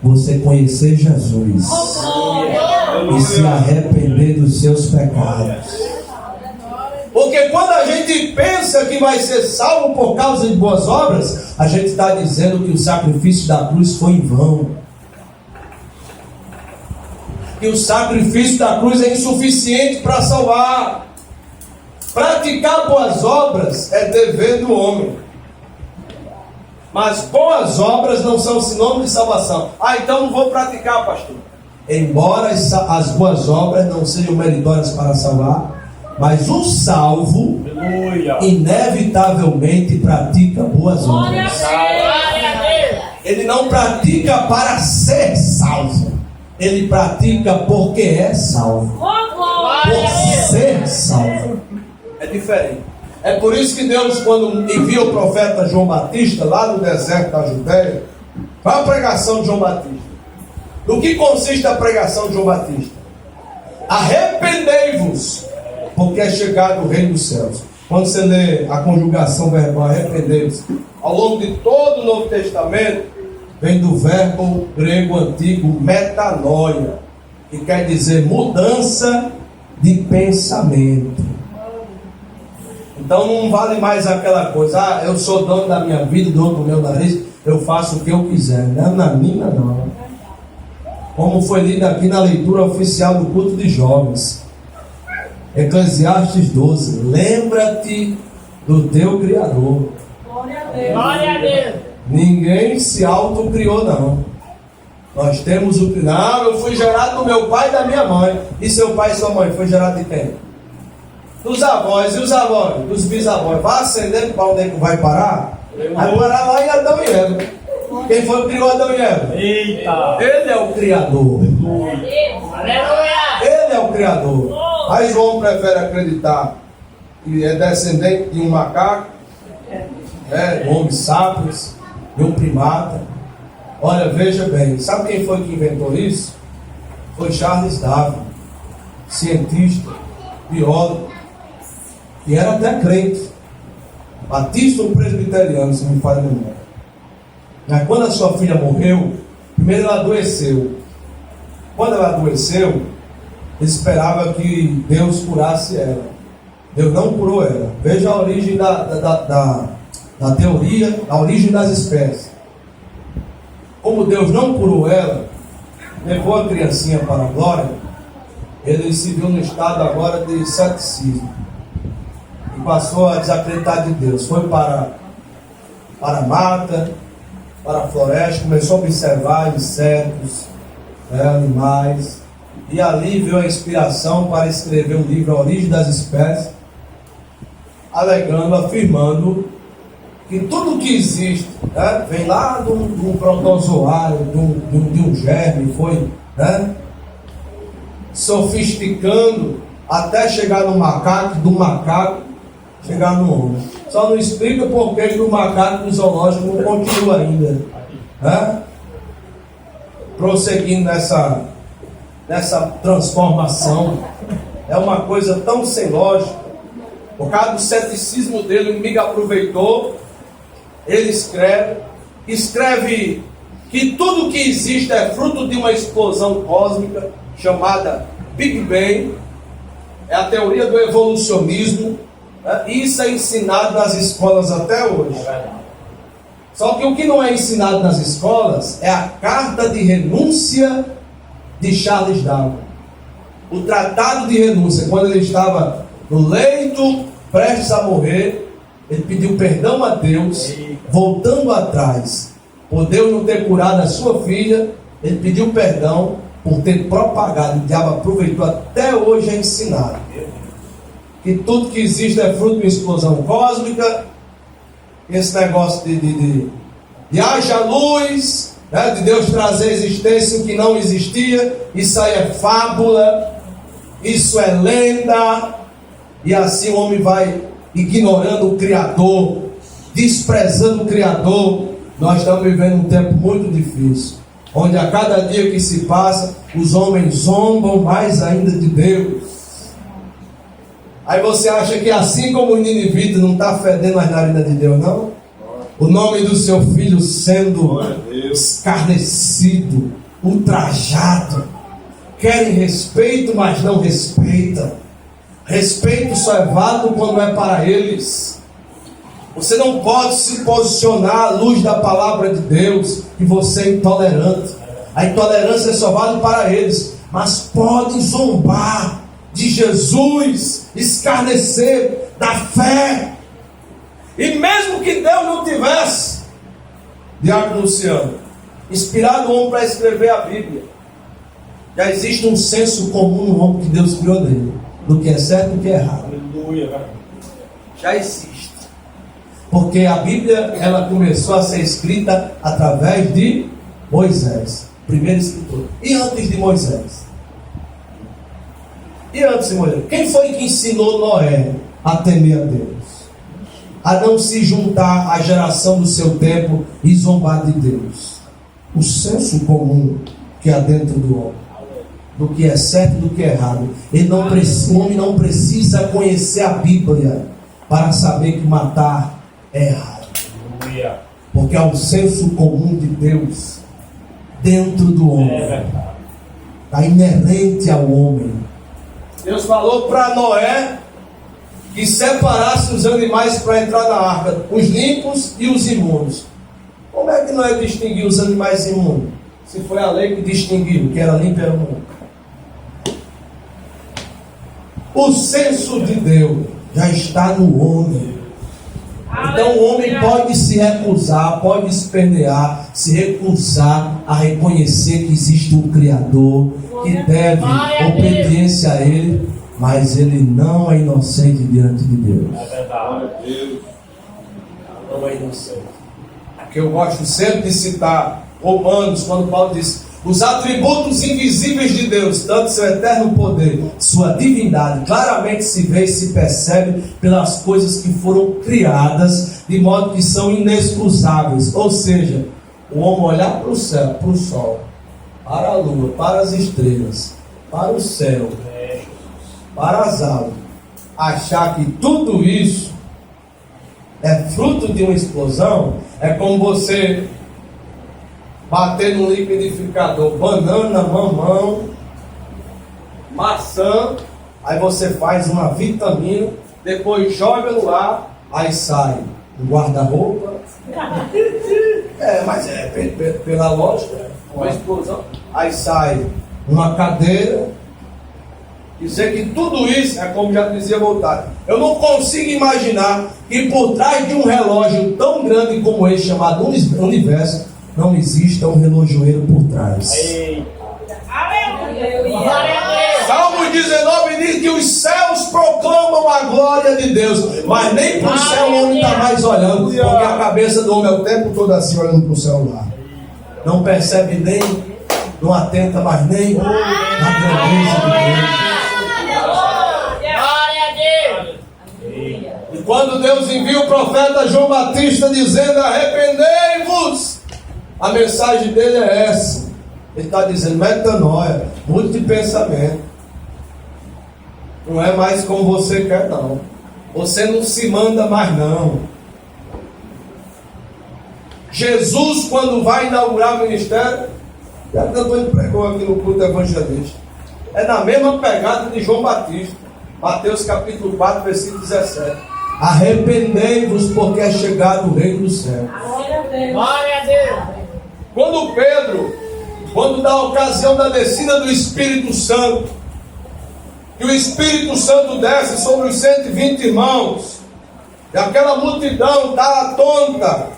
você conhecer Jesus e se arrepender dos seus pecados. Porque quando a gente pensa que vai ser salvo por causa de boas obras, a gente está dizendo que o sacrifício da cruz foi em vão, que o sacrifício da cruz é insuficiente para salvar. Praticar boas obras é dever do homem, mas boas obras não são sinônimo de salvação. Então não vou praticar, pastor. Embora as boas obras não sejam meritórias para salvar, mas o salvo inevitavelmente pratica boas obras. Ele não pratica para ser salvo, ele pratica porque é salvo. Por ser salvo é diferente. É por isso que Deus, quando envia o profeta João Batista lá no deserto da Judéia, qual a pregação de João Batista? No que consiste a pregação de João Batista? Arrependei-vos, porque é chegado o reino dos céus. Quando você lê a conjugação verbal arrependei-vos, ao longo de todo o Novo Testamento, vem do verbo grego antigo metanoia, que quer dizer mudança de pensamento. Então não vale mais aquela coisa: eu sou dono da minha vida, dono do meu nariz, eu faço o que eu quiser. Não, na minha não. Como foi lido aqui na leitura oficial do culto de jovens, Eclesiastes 12: lembra-te do teu Criador. Glória a Deus. Ninguém se autocriou, não. Nós temos o Criador. Não, eu fui gerado do meu pai e da minha mãe. E seu pai e sua mãe foi gerado de quem? Dos avós. E os avós? Dos bisavós. Vai ascendendo para onde é que vai parar? Vai parar lá em Adão e Eva. Quem foi que criou Adão e Eva? Eita. Ele é o Criador. Aleluia. Ele é o Criador. Aí João prefere acreditar que é descendente de um macaco, de um homem sapiens, de um primata. Olha, veja bem, sabe quem foi que inventou isso? Foi Charles Darwin, cientista, biólogo, que era até crente, batista ou presbiteriano, se não me falha a memória. Mas quando a sua filha morreu, primeiro ela adoeceu. Quando ela adoeceu, ele esperava que Deus curasse ela. Deus não curou ela. Veja a origem da teoria, a origem das espécies. Como Deus não curou ela, levou a criancinha para a glória, ele se viu no estado agora de ceticismo e passou a desacreditar de Deus. Foi para a mata, para a floresta, começou a observar insetos, animais, e ali veio a inspiração para escrever o livro A Origem das Espécies, alegando, afirmando que tudo que existe, vem lá de um protozoário, de um germe, foi sofisticando até chegar no macaco, do macaco chegar no homem. Só não explica por que o macaco no zoológico não continua ainda, prosseguindo nessa transformação. É uma coisa tão sem lógica. Por causa do ceticismo dele, o inimigo aproveitou. Ele escreve que tudo que existe é fruto de uma explosão cósmica chamada Big Bang. É a teoria do evolucionismo. Isso é ensinado nas escolas até hoje. Só que o que não é ensinado nas escolas é a carta de renúncia de Charles Darwin. O tratado de renúncia, quando ele estava no leito, prestes a morrer, ele pediu perdão a Deus, voltando atrás, por Deus não ter curado a sua filha. Ele pediu perdão por ter propagado. O diabo aproveitou até hoje a ensinar que tudo que existe é fruto de uma explosão cósmica. Esse negócio de haja luz, de Deus trazer à existência o que não existia, isso aí é fábula, isso é lenda. E assim o homem vai ignorando o Criador, desprezando o Criador. Nós estamos vivendo um tempo muito difícil, onde a cada dia que se passa, os homens zombam mais ainda de Deus. Aí você acha que assim como o Ninivita não está fedendo as narinas de Deus, não? O nome do seu filho sendo escarnecido, ultrajado. Querem respeito, mas não respeitam. Respeito só é válido quando é para eles. Você não pode se posicionar à luz da palavra de Deus que você é intolerante. A intolerância é só válida para eles. Mas podem zombar de Jesus, escarnecer da fé. E mesmo que Deus não tivesse, Diácono Luciano, inspirado o homem para escrever a Bíblia, já existe um senso comum no homem que Deus criou nele, do que é certo e do que é errado. Aleluia. Já existe. Porque a Bíblia, ela começou a ser escrita através de Moisés, primeiro escritor. E antes de Moisés? Quem foi que ensinou Noé a temer a Deus? A não se juntar à geração do seu tempo e zombar de Deus. O senso comum que há dentro do homem, do que é certo e do que é errado. O homem não precisa conhecer a Bíblia para saber que matar é errado. Porque há um senso comum de Deus dentro do homem. Está inerente ao homem. Deus falou para Noé que separasse os animais para entrar na arca, os limpos e os imundos. Como é que Noé distinguiu os animais imundos? Se foi a lei que distinguiu, que era limpo e era imundo. O senso de Deus já está no homem. Então o homem pode se recusar, pode espernear, se recusar a reconhecer que existe um Criador, que deve obediência a Ele, mas ele não é inocente diante de Deus. É verdade. Não é inocente. Porque eu gosto sempre de citar Romanos, quando Paulo diz: os atributos invisíveis de Deus, tanto seu eterno poder, sua divindade, claramente se vê e se percebe pelas coisas que foram criadas, de modo que são inexcusáveis. Ou seja, o homem olhar para o céu, para o sol, para a lua, para as estrelas, para o céu, para as águas, achar que tudo isso é fruto de uma explosão, é como você bater no liquidificador banana, mamão, maçã, aí você faz uma vitamina, depois joga no ar, aí sai Um guarda-roupa. Mas pela lógica, uma explosão. Aí sai uma cadeira. Dizer que tudo isso é como já dizia Voltaire. Eu não consigo imaginar que por trás de um relógio tão grande como esse, chamado universo, não exista um relojoeiro por trás. Salmo 19 diz que os céus proclamam a glória de Deus, mas nem para o céu o homem está mais olhando, porque a cabeça do homem é o tempo todo assim olhando para o celular. Não percebe nem, não atenta mais nem na grandeza de Deus. E quando Deus envia o profeta João Batista dizendo: arrependei-vos, a mensagem dele é essa. Ele está dizendo: metanoia, mude de pensamento. Não é mais como você quer, não. Você não se manda mais, não. Jesus, quando vai inaugurar o ministério, já que Antônio pregou aqui no culto evangelista, é na mesma pegada de João Batista. Mateus capítulo 4, versículo 17. Arrependei-vos, porque é chegado o reino do céu. Glória a Deus. Quando Pedro, quando dá a ocasião da descida do Espírito Santo, que o Espírito Santo desce sobre os 120 irmãos, e aquela multidão está atônita,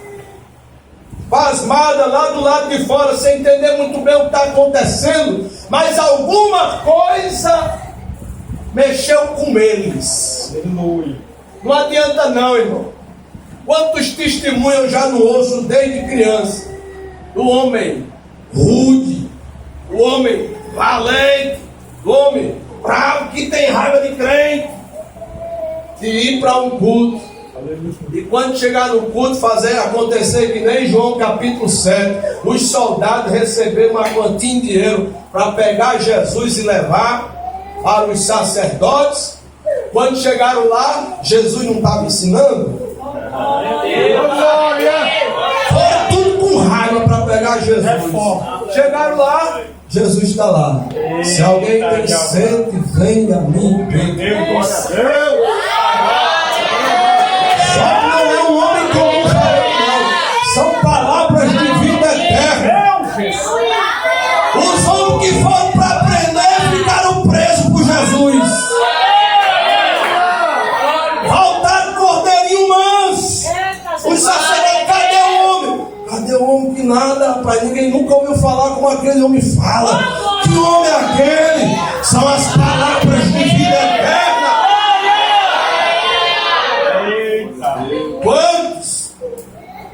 pasmada lá do lado de fora, sem entender muito bem o que está acontecendo, mas alguma coisa mexeu com eles. Não adianta não, irmão. Quantos testemunhos eu já não ouço desde criança? Do homem rude, do homem valente, do homem bravo, que tem raiva de crente, de ir para um culto. E quando chegar no culto, fazer acontecer que nem João capítulo 7, os soldados receberam uma quantia de dinheiro para pegar Jesus e levar para os sacerdotes. Quando chegaram lá, Jesus não estava ensinando. Foi tudo com raiva para pegar Jesus. Chegaram lá, Jesus está lá. Se alguém tem sede, venha a mim. Só que não é um homem comum, não. São palavras de vida eterna. Os homens que foram para aprender ficaram presos por Jesus. Voltaram cordeirinho manso. Os sacerdotes, cadê o homem? Cadê o homem que nada, rapaz? Ninguém nunca ouviu falar como aquele homem fala. Que homem é aquele? São as palavras de vida eterna. Quantos?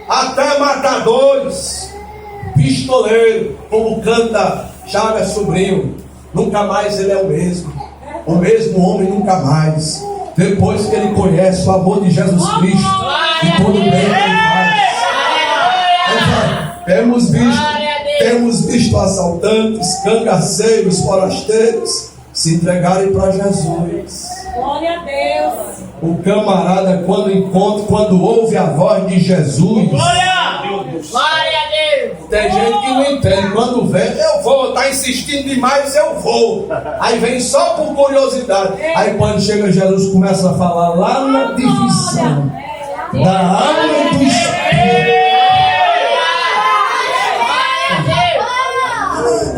Até matadores, pistoleiro, como canta Chagas Sobrinho, nunca mais ele é o mesmo homem nunca mais, depois que ele conhece o amor de Jesus Cristo e todo bem que ele faz. Temos visto assaltantes, cangaceiros, forasteiros se entregarem para Jesus. Glória a Deus. O camarada, quando ouve a voz de Jesus, Glória a Deus. tem gente que não entende. Quando vem, eu vou, está insistindo demais, eu vou. Aí vem só por curiosidade. Aí quando chega Jesus, começa a falar lá na divisão da alma e do espírito.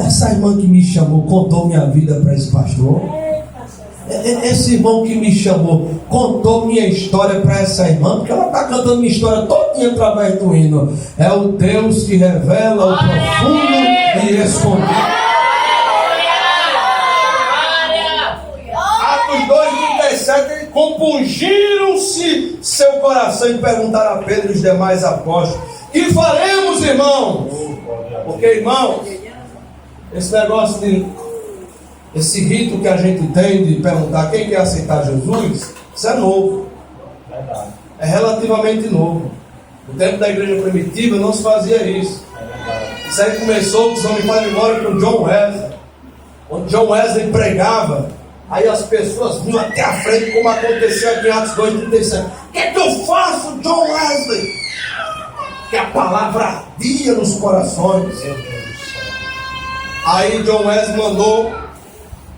Essa irmã que me chamou contou minha vida para esse pastor. Esse irmão que me chamou contou minha história para essa irmã, porque ela está cantando minha história todinha através do hino. É o Deus que revela o profundo e escondido. Atos 2:37, compungiram-se seu coração e perguntaram a Pedro e os demais apóstolos: que faremos, irmãos? Porque, irmãos, esse rito que a gente tem de perguntar quem quer aceitar Jesus, isso é novo. É relativamente novo. No tempo da igreja primitiva não se fazia isso. Isso aí começou, que só me faz memória, com John Wesley. Quando John Wesley pregava, aí as pessoas vinham até a frente, como aconteceu aqui em Atos 2:37. O que é que eu faço, John Wesley? Que a palavra ardia nos corações. Aí John Wesley mandou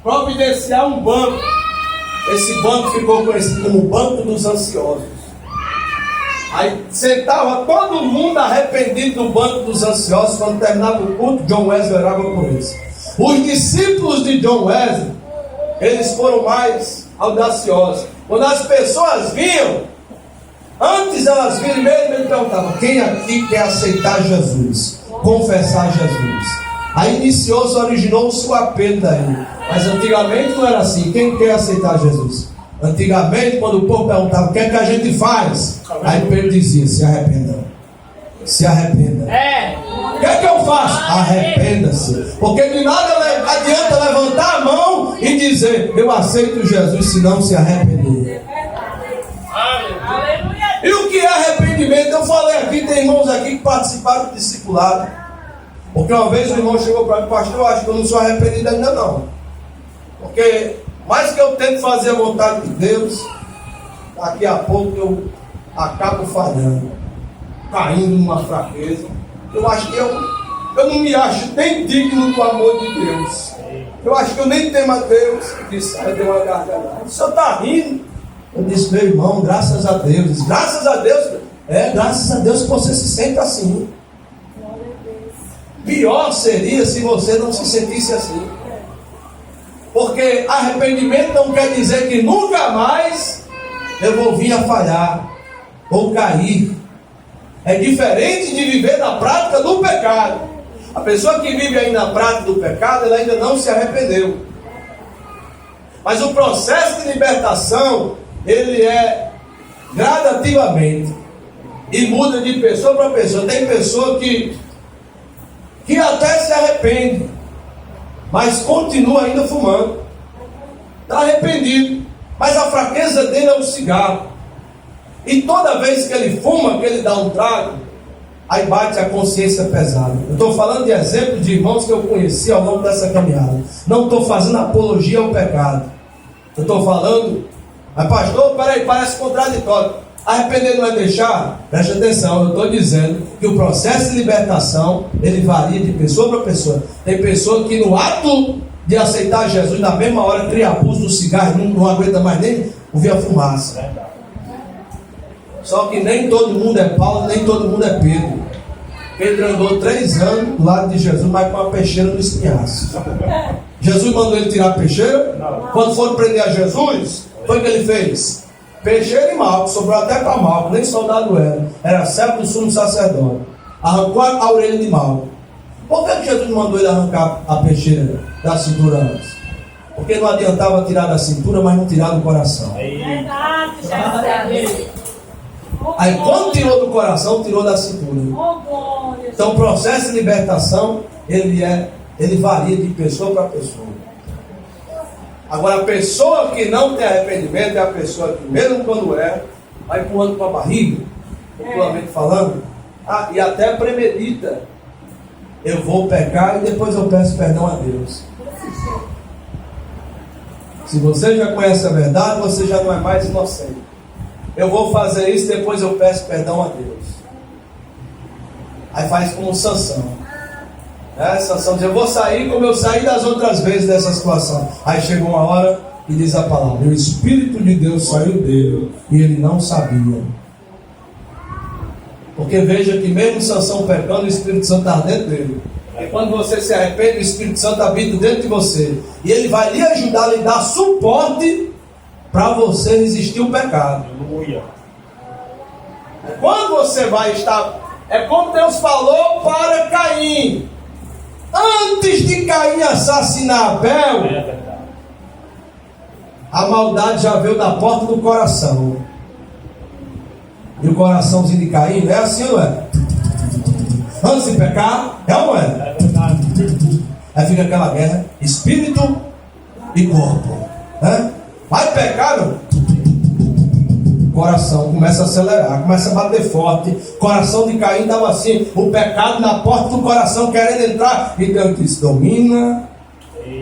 providenciar um banco. Esse banco ficou conhecido como Banco dos Ansiosos. Aí sentava todo mundo arrependido no banco dos ansiosos. Quando terminava o culto, John Wesley orava por eles. Os discípulos de John Wesley, eles foram mais audaciosos. Quando as pessoas vinham, antes elas vinham, ele perguntava: quem aqui quer aceitar Jesus? Confessar Jesus? Aí iniciou-se, originou-se o apelo daí. Mas antigamente não era assim. Quem quer aceitar Jesus? Antigamente, quando o povo perguntava: o que é que a gente faz? Aí Pedro dizia: se arrependa. Se arrependa. O que é que eu faço? Arrependa-se. Porque de nada adianta levantar a mão e dizer: eu aceito Jesus, se não se arrepender. E o que é arrependimento? Eu falei aqui, tem irmãos aqui que participaram do discipulado. Porque uma vez o irmão chegou para mim: pastor, eu acho que eu não sou arrependido ainda não. Porque mais que eu tento fazer a vontade de Deus, daqui a pouco eu acabo falhando, caindo numa fraqueza. Eu acho que eu não me acho nem digno do amor de Deus. Eu acho que eu nem temo a Deus. Disse, aí deu uma gargalhada. O senhor está rindo? Eu disse: meu irmão, graças a Deus. Disse, graças a Deus. Graças a Deus que você se sente assim. Pior seria se você não se sentisse assim. Porque arrependimento não quer dizer que nunca mais eu vou vir a falhar ou cair. É diferente de viver na prática do pecado. A pessoa que vive ainda na prática do pecado, ela ainda não se arrependeu. Mas o processo de libertação, ele é gradativamente e muda de pessoa para pessoa. Tem pessoa que até se arrepende, mas continua ainda fumando. Está arrependido, mas a fraqueza dele é o cigarro. E toda vez que ele fuma, que ele dá um trago, aí bate a consciência pesada. Eu estou falando de exemplos de irmãos que eu conheci ao longo dessa caminhada. Não estou fazendo apologia ao pecado. Eu estou falando, mas pastor, peraí, parece contraditório. Arrepender não é deixar? Preste atenção, eu estou dizendo que o processo de libertação, ele varia de pessoa para pessoa. Tem pessoa que no ato de aceitar Jesus, na mesma hora cria abuso do cigarro, não aguenta mais nem ouvir a fumaça. Só que nem todo mundo é Paulo, nem todo mundo é Pedro. Pedro andou 3 anos do lado de Jesus, mas com a peixeira no espinhaço. Jesus mandou ele tirar a peixeira? Não. Quando foram prender a Jesus, foi o que ele fez? Peixeira e Malco, sobrou até para Malco, nem soldado era servo do sumo sacerdote. Arrancou a orelha de Malco. Por que Jesus mandou ele arrancar a peixeira da cintura antes? Porque não adiantava tirar da cintura, mas não tirar do coração. Aí quando tirou do coração, tirou da cintura. Então o processo de libertação, ele varia de pessoa para pessoa. Agora a pessoa que não tem arrependimento é a pessoa que mesmo quando vai empurrando para a barriga, popularmente falando, e até premedita: eu vou pecar e depois eu peço perdão a Deus. Se você já conhece a verdade, você já não é mais inocente. Eu vou fazer isso, depois eu peço perdão a Deus. Aí faz como Sansão. Sansão diz: eu vou sair como eu saí das outras vezes dessa situação. Aí chega uma hora e diz a palavra: o Espírito de Deus saiu dele e ele não sabia. Porque veja que mesmo Sansão pecando, o Espírito Santo está dentro dele. E quando você se arrepende, o Espírito Santo habita dentro de você. E ele vai lhe ajudar, lhe dar suporte para você resistir o pecado. Quando você vai estar... É como Deus falou para Caim. Antes de Caim assassinar Abel, a maldade já veio da porta do coração. E o coraçãozinho de Caim, não é assim, não é? Antes de pecar, é ou não é? Aí fica aquela guerra, espírito e corpo, né? Vai pecar, não? Coração começa a acelerar, começa a bater forte. Coração de Caim estava assim, o pecado na porta do coração querendo entrar. E Deus disse: domina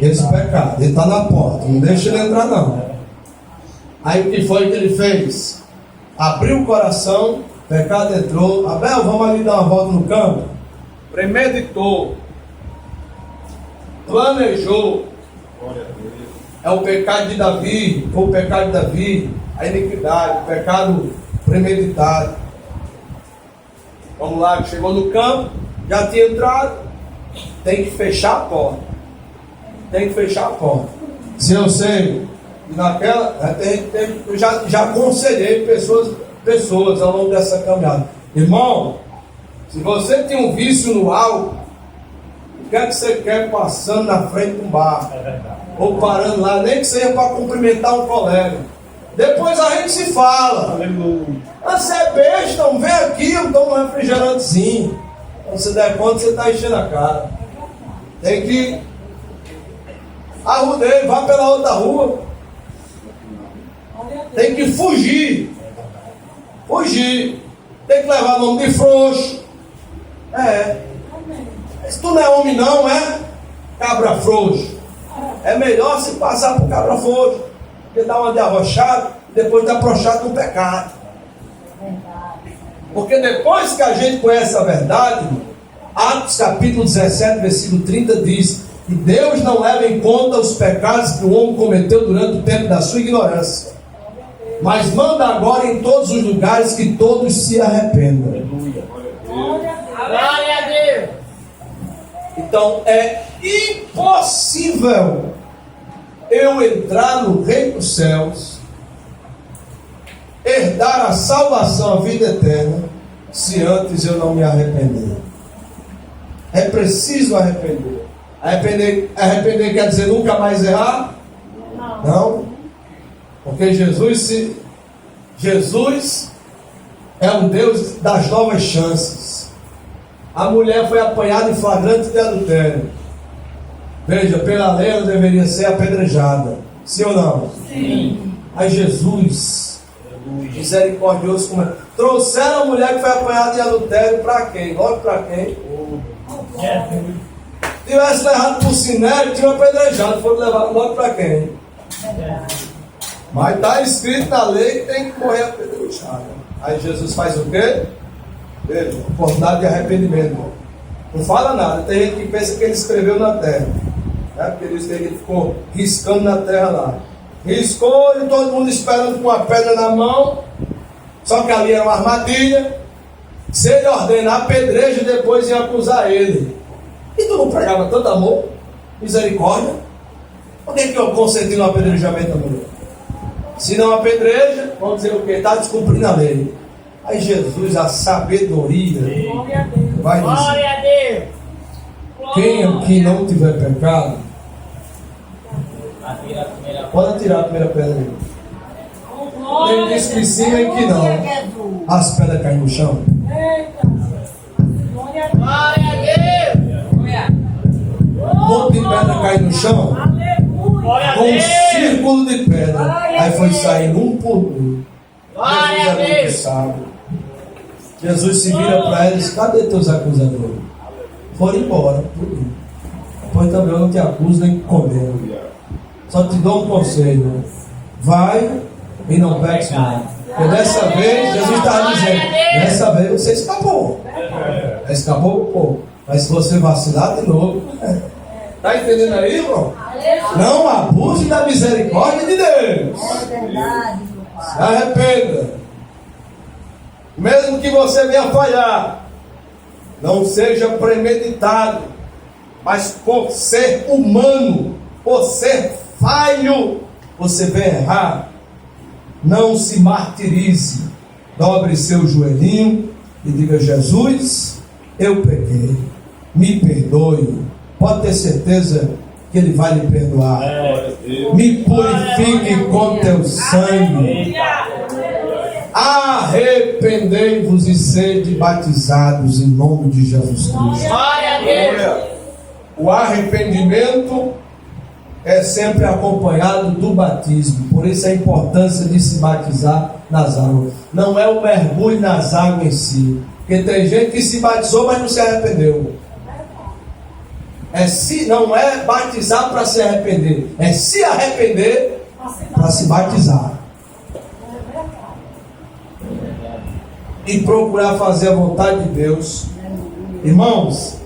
esse pecado, ele está na porta, não deixa ele entrar não. Aí o que foi que ele fez? Abriu o coração, o pecado entrou. Abel, vamos ali dar uma volta no campo. Premeditou, planejou. É o pecado de Davi, foi o pecado de Davi, a iniquidade, o pecado premeditado. Vamos lá, chegou no campo, já tinha entrado, tem que fechar a porta. Tem que fechar a porta. Se eu sei, naquela, eu já aconselhei pessoas ao longo dessa caminhada. Irmão, se você tem um vício no álcool, o que é que você quer passando na frente de um bar? Ou parando lá, nem que seja para cumprimentar um colega. Depois a gente se fala. Mas você é besta, então vem aqui, eu tomo um refrigerantezinho. Quando você der conta, você está enchendo a cara. Tem que arrudei, vá pela outra rua. Tem que fugir. Fugir. Tem que levar nome de frouxo. Se tu não é homem não, cabra frouxo. É melhor se passar por cabra frouxo, porque dá uma de arrochada e depois de aproxado no pecado. Porque depois que a gente conhece a verdade, Atos capítulo 17, versículo 30 diz que Deus não leva em conta os pecados que o homem cometeu durante o tempo da sua ignorância, mas manda agora em todos os lugares que todos se arrependam. Glória a Deus. Então é impossível eu entrar no reino dos céus, herdar a salvação, a vida eterna, se antes eu não me arrepender. É preciso arrepender. Arrepender quer dizer nunca mais errar? Não. Porque Jesus é o Deus das novas chances. A mulher foi apanhada em flagrante de adultério. Veja, pela lei ela deveria ser apedrejada. Sim ou não? Sim. Aí Jesus, misericordioso como é, trouxeram a mulher que foi apanhada em adultério para quem? Logo para quem? Tivesse levado para o sinédrio, tinha apedrejado. Foram levar logo para quem? Mas está escrito na lei que tem que morrer apedrejado. Aí Jesus faz o quê? Veja, oportunidade de arrependimento. Não fala nada. Tem gente que pensa que ele escreveu na terra, porque ele diz que ele ficou riscando na terra lá. Riscou e todo mundo esperando com a pedra na mão. Só que ali era uma armadilha. Se ele ordenar apedrejo, depois ia acusar ele. E tu não pregava tanto amor, misericórdia? Por que eu consenti no apedrejamento da mulher? Se não apedreja, vamos dizer o quê? Está descumprindo a lei. Aí Jesus, a sabedoria, vai dizer: Glória a Deus. quem aqui não tiver pecado, pode tirar a primeira pedra aí. Ele disse que sim e que não. As pedras caem no chão. Glória a Deus. Um monte de pedra cai no chão, Glória a com um Deus. círculo de pedra. Aí foi saindo um por um. Glória a Jesus é muito Deus. sábio. Jesus se vira para eles: cadê teus acusadores? Foram embora, tudo. Pois também eu não te acuso nem condeno. Só te dou um conselho: vai e não peques mais. Porque dessa vez, Jesus estava dizendo: dessa vez você escapou. Escapou um pouco. Mas se você vacilar de novo, está entendendo aí, irmão? Não abuse da misericórdia de Deus. Se arrependa. Mesmo que você venha falhar, não seja premeditado, mas por ser humano, por ser falho, você vem errar. Não se martirize. Dobre seu joelhinho e diga: Jesus, eu pequei, me perdoe. Pode ter certeza que Ele vai lhe perdoar. Me purifique com teu sangue. Arrependei-vos e sede batizados em nome de Jesus Cristo. Glória a Deus. O arrependimento é sempre acompanhado do batismo. Por isso a importância de se batizar nas águas. Não é o mergulho nas águas em si. Porque tem gente que se batizou, mas não se arrependeu. Não é batizar para se arrepender. É se arrepender para se batizar. E procurar fazer a vontade de Deus. Irmãos,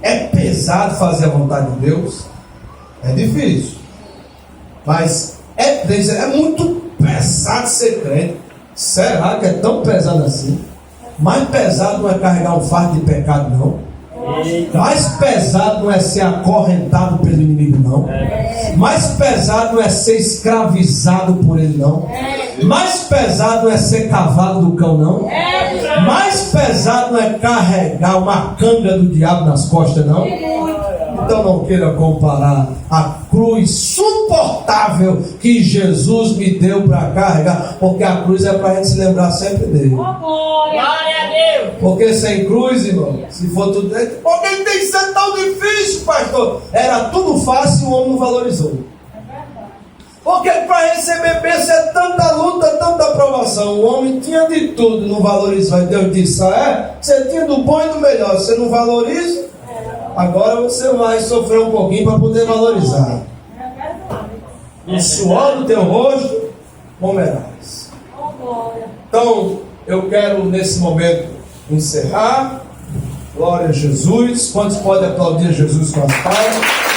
é pesado fazer a vontade de Deus. É difícil. Mas é muito pesado ser crente. Será que é tão pesado assim? Mais pesado não é carregar um fardo de pecado, não. Mais pesado não é ser acorrentado pelo inimigo, não. Mais pesado não é ser escravizado por ele, não. Mais pesado não é ser cavalo do cão, não. Mais pesado não é carregar uma canga do diabo nas costas, não. Então não queira comparar a cruz suportável que Jesus me deu para carregar, porque a cruz é para a gente se lembrar sempre dele. Glória a Deus. Porque sem cruz, irmão, se for tudo dentro, por que tem que ser tão difícil, pastor? Era tudo fácil e o homem não valorizou. Porque para receber bênção é tanta luta, tanta provação. O homem tinha de tudo, não valorizou. E Deus disse: você tinha do bom e do melhor, você não valoriza, agora você vai sofrer um pouquinho para poder valorizar. O suor do teu rosto comerás. Então, eu quero nesse momento encerrar. Glória a Jesus. Quantos podem aplaudir Jesus com as palmas?